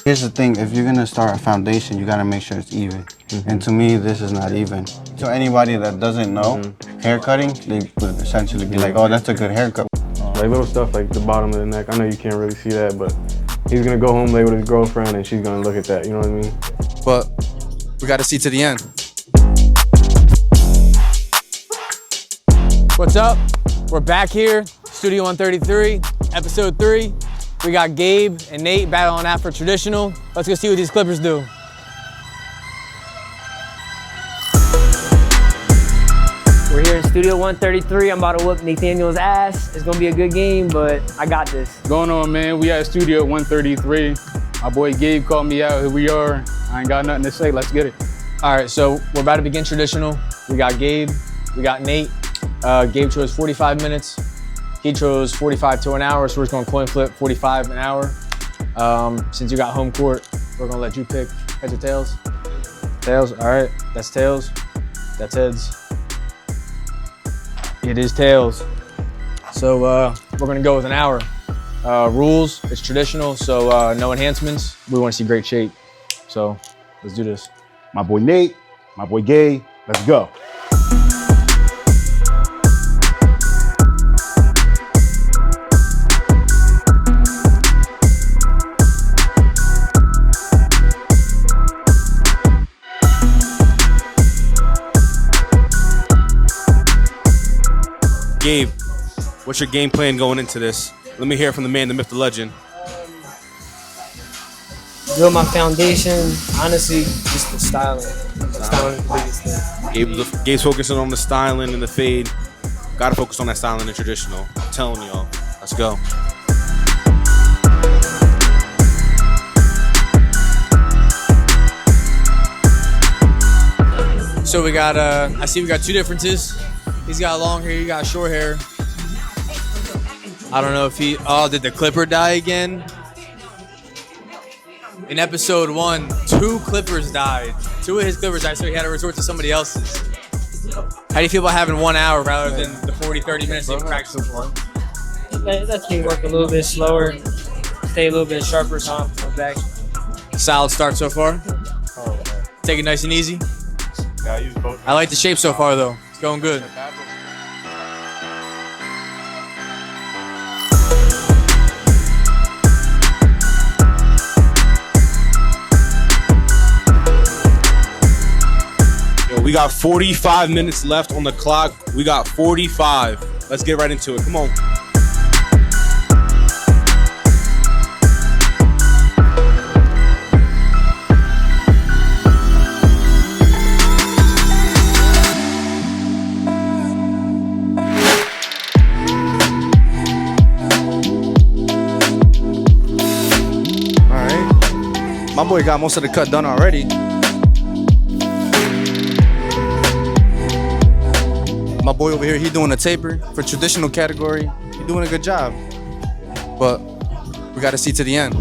Here's the thing, if you're gonna start a foundation, you gotta make sure it's even. And to me, this is not even. So anybody that doesn't know haircutting, they would essentially be like, oh, that's a good haircut. Like little stuff like the bottom of the neck. I know you can't really see that, but he's gonna go home late with his girlfriend and she's gonna look at that, you know what I mean? But we gotta see to the end. What's up? We're back here, Studio 133, episode 3. We got Gabe and Nate battling after traditional. Let's go see what these Clippers do. We're here in Studio 133. I'm about to whoop Nathaniel's ass. It's gonna be a good game, but I got this. Going on, man. We at Studio 133. My boy Gabe called me out. Here we are. I ain't got nothing to say. Let's get it. All right, so we're about to begin traditional. We got Gabe, we got Nate. Gabe chose 45 minutes. He chose 45 to an hour, so we're just going coin flip 45 an hour. Since you got home court, we're gonna let you pick heads or tails. Tails, all right, that's tails. That's heads. It is tails. So we're gonna go with an hour. Rules, it's traditional, so no enhancements. We wanna see great shape. So let's do this. My boy Nate, my boy Gabe, let's go. Gabe, what's your game plan going into this? Let me hear it from the man, the myth, the legend. Build my foundation. Honestly, just the styling. Styling is the biggest thing. Gabe's focusing on the styling and the fade. Gotta focus on that styling and traditional. I'm telling y'all. Let's go. So we got, I see we got two differences. He's got long hair, you got short hair. I don't know if did the Clipper die again? In episode 1, 2 Clippers died. 2 of his Clippers died, so he had to resort to somebody else's. How do you feel about having 1 hour rather than the 40, 30 minutes you practice before? That can work a little bit slower, stay a little bit sharper, so I'm back. Solid start so far. Take it nice and easy. I like the shape so far though. It's going good. Yo, we got 45 minutes left on the clock. We got 45. Let's get right into it. Come on. My boy got most of the cut done already. My boy over here, he doing a taper for traditional category. He doing a good job. But we gotta see to the end.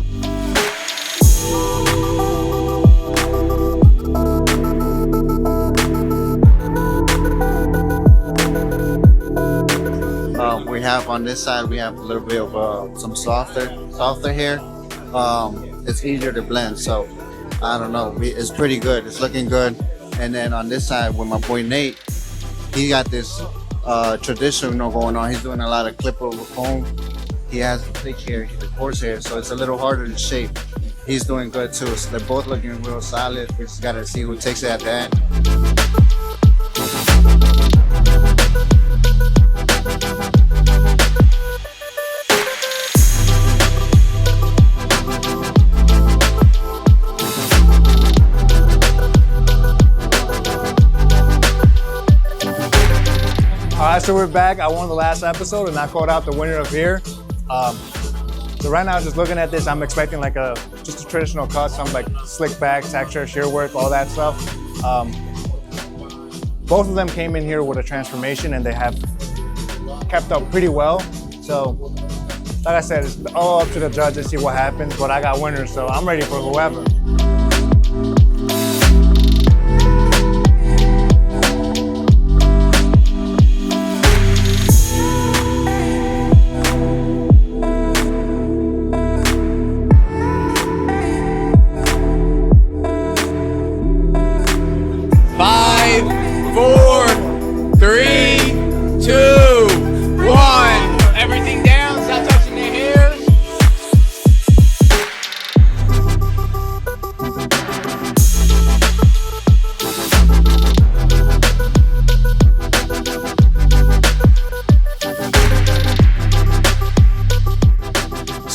We have on this side, we have a little bit of some softer hair. It's easier to blend, so I don't know. It's pretty good. It's looking good. And then on this side with my boy Nate, he got this traditional going on. He's doing a lot of clip over comb. He has thick hair, the coarse hair, so it's a little harder to shape. He's doing good too. So they're both looking real solid. We just gotta see who takes it at the end. So we're back. I won the last episode and I called out the winner of here. So right now, just looking at this, I'm expecting like just a traditional cut, some like slick back, texture, shear work, all that stuff. Both of them came in here with a transformation and they have kept up pretty well. So like I said, it's all up to the judge to see what happens, but I got winners, so I'm ready for whoever.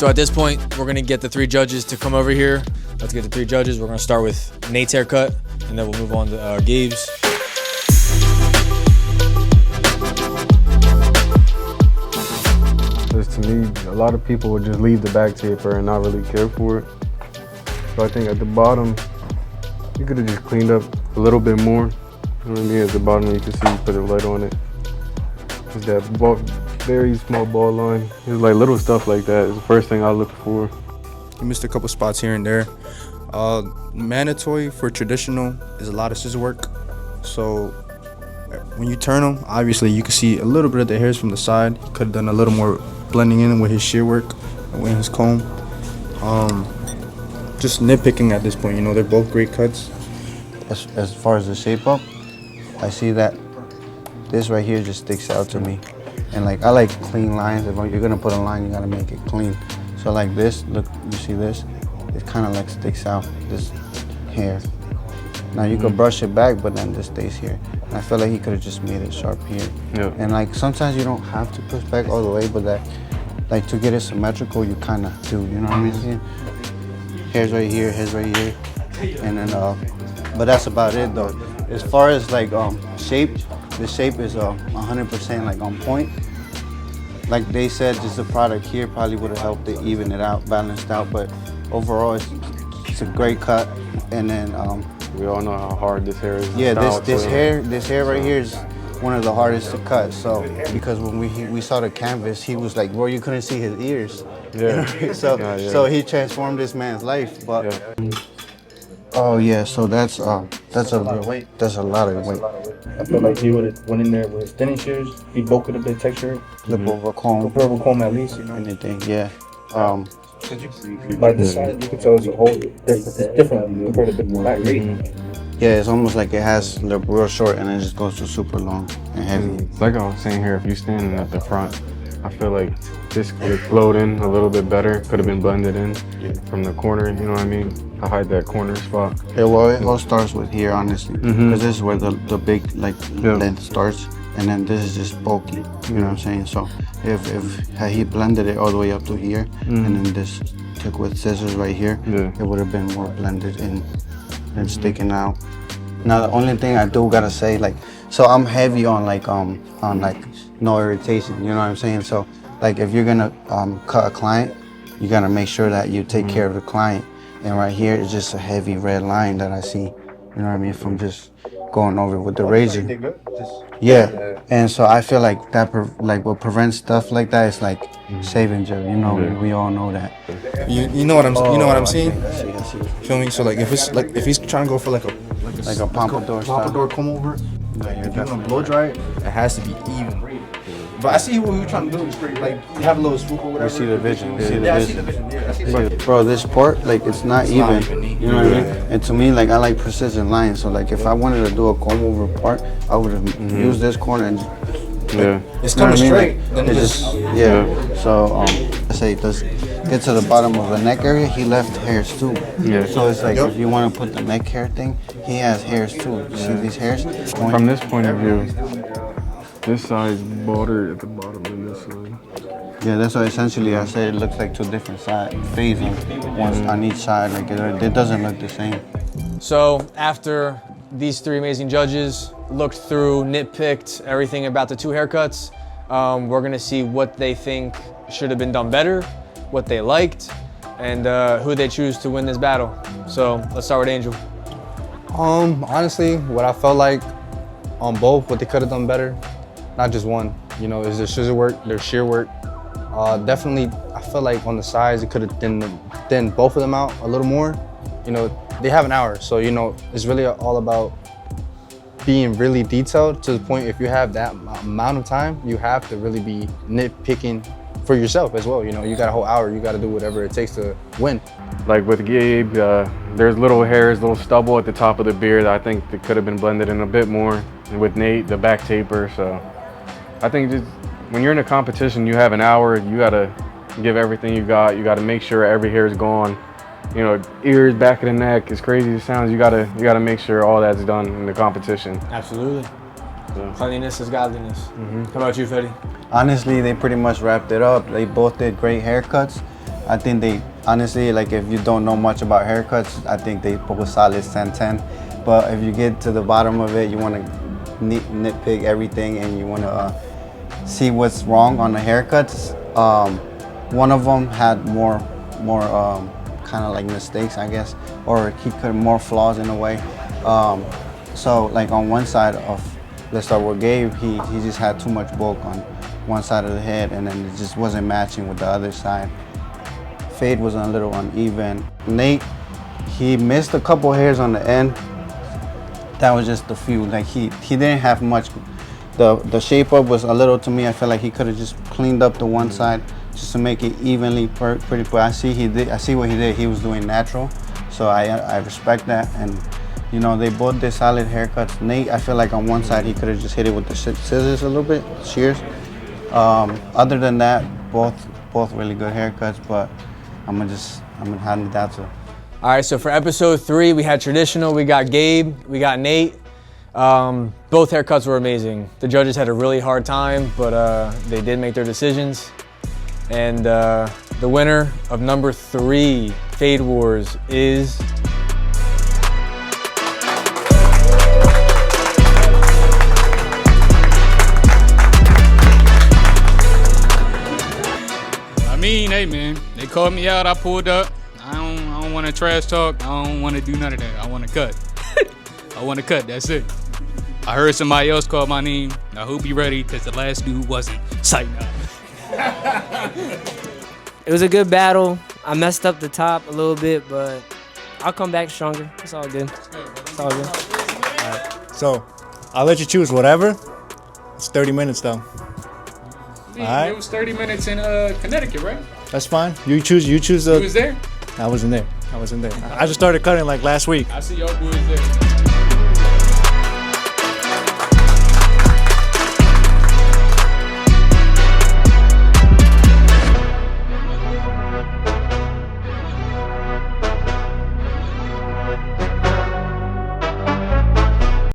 So at this point, we're gonna get the 3 judges to come over here. Let's get the 3 judges. We're gonna start with Nate's haircut, and then we'll move on to Gabe's. Because to me, a lot of people would just leave the back taper and not really care for it. So I think at the bottom, you could have just cleaned up a little bit more. You know what I mean? At the bottom, you can see you put a light on it. Just that very small ball line. It's like little stuff like that is the first thing I look for. You missed a couple spots here and there. Mandatory for traditional is a lot of scissor work. So when you turn them, obviously you can see a little bit of the hairs from the side. Could have done a little more blending in with his shear work and with his comb. Just nitpicking at this point, you know, they're both great cuts. As far as the shape up, I see that this right here just sticks out to me. And like, I like clean lines. If you're gonna put a line, you gotta make it clean. So like this, look, you see this? It kind of like sticks out, this hair. Now you could brush it back, but then this stays here. And I feel like he could have just made it sharp here. Yeah. And like, sometimes you don't have to push back all the way, but that, like to get it symmetrical, you kind of do, you know what I mean? Hairs right here, hairs right here. And then, but that's about it though. As far as like shape, the shape is 100% like on point. Like they said, just the product here probably would have helped it even it out, balanced out. But overall, it's a great cut. And then we all know how hard this hair is. Yeah, this hair right here is one of the hardest to cut. So because when we saw the canvas, he was like, bro, you couldn't see his ears. Yeah. So he transformed this man's life. But oh yeah, so that's a real weight. That's a lot of weight. I feel like he would have went in there with his thinning shears, he bulked it a bit texture. Flip over comb. Flip over comb at least, you know. Anything, yeah. By the side, you can tell it's a whole different compared to the back. Yeah, it's almost like it has the real short and it just goes to super long and heavy. Like I was saying here, if you're standing at the front, I feel like this could have flowed in a little bit better, could have been blended in from the corner, you know what I mean? To hide that corner spot. Yeah, well, it all starts with here, honestly, because this is where the big length starts, and then this is just bulky, you know what I'm saying? So if he blended it all the way up to here, and then this took with scissors right here, it would have been more blended in and sticking out. Now, the only thing I do gotta say, like, so I'm heavy on like no irritation, you know what I'm saying? So like if you're gonna cut a client, you gotta make sure that you take care of the client. And right here is just a heavy red line that I see, you know what I mean, from just going over with the razor. Yeah, and so I feel like that, what prevents stuff like that is like shaving gel. You know, we all know that. You know what I'm seeing? I see. Feel me? So like if he's trying to go for like a pompadour comb over, if you're gonna blow dry it, it has to be even. But I see what you're trying to do. Like you have a little swoop or whatever. We see the vision. I see the vision. Bro, this part, like, it's not even. You know what I mean? And to me, like, I like precision lines. So like, if I wanted to do a comb over part, I would have used this corner and. It's coming straight. Like, it's just So I say, let's get to the bottom of the neck area. He left hairs too. Yeah. So it's like if you want to put the neck hair thing, he has hairs too. You see these hairs? From this point of view, this side is bolder at the bottom than this side. Yeah, that's why essentially I said it looks like two different sides, phasing ones on each side. Like it doesn't look the same. So after these 3 amazing judges looked through, nitpicked everything about the 2 haircuts, we're gonna see what they think should have been done better, what they liked, and who they choose to win this battle. So let's start with Angel. Honestly, what I felt like on both, what they could have done better, not just one, you know, is their scissor work, their shear work. Definitely, I feel like on the sides, it could have thinned both of them out a little more. You know, they have an hour, so, you know, it's really all about being really detailed to the point if you have that amount of time, you have to really be nitpicking for yourself as well. You know, you got a whole hour, you got to do whatever it takes to win. Like with Gabe, there's little hairs, little stubble at the top of the beard. I think that could have been blended in a bit more. And with Nate, the back taper. So I think just when you're in a competition, you have an hour, you got to give everything you got. You got to make sure every hair is gone. You know, ears, back of the neck, as crazy as it sounds, you gotta make sure all that's done in the competition. Absolutely. Cleanliness is godliness. How about you, Fetty? Honestly, they pretty much wrapped it up. They both did great haircuts. I think they, honestly, like if you don't know much about haircuts, I think they both solid 10-10. But if you get to the bottom of it, you want to nitpick everything and you want to see what's wrong on the haircuts. One of them had more kind of like mistakes, I guess, or he could more flaws in a way. So like on one side of, let's start with Gabe, he just had too much bulk on one side of the head and then it just wasn't matching with the other side. Fade was a little uneven. Nate, he missed a couple hairs on the end. That was just a few. Like he didn't have much. The shape up was a little, to me, I feel like he could have just cleaned up the one side just to make it evenly pretty. But I see what he did. He was doing natural, so I respect that. And you know, they both did solid haircuts. Nate, I feel like on one side he could have just hit it with the scissors a little bit, shears. Other than that, both really good haircuts. But I'm gonna hand it down to. All right, so for episode 3, we had traditional, we got Gabe, we got Nate. Both haircuts were amazing. The judges had a really hard time, but they did make their decisions. And the winner of number 3, Fade Wars, is... I mean, hey man, they called me out, I pulled up. I don't want to trash talk. I don't want to do none of that. I want to cut. I want to cut, that's it. I heard somebody else call my name. I hope you ready, because the last dude wasn't. Sight up. It was a good battle. I messed up the top a little bit, but I'll come back stronger. It's all good. It's all good. All right. So I'll let you choose whatever. It's 30 minutes though. Right. It was 30 minutes in Connecticut, right? That's fine. You choose. You was there? I wasn't there. I just started cutting like last week. I see y'all boys there.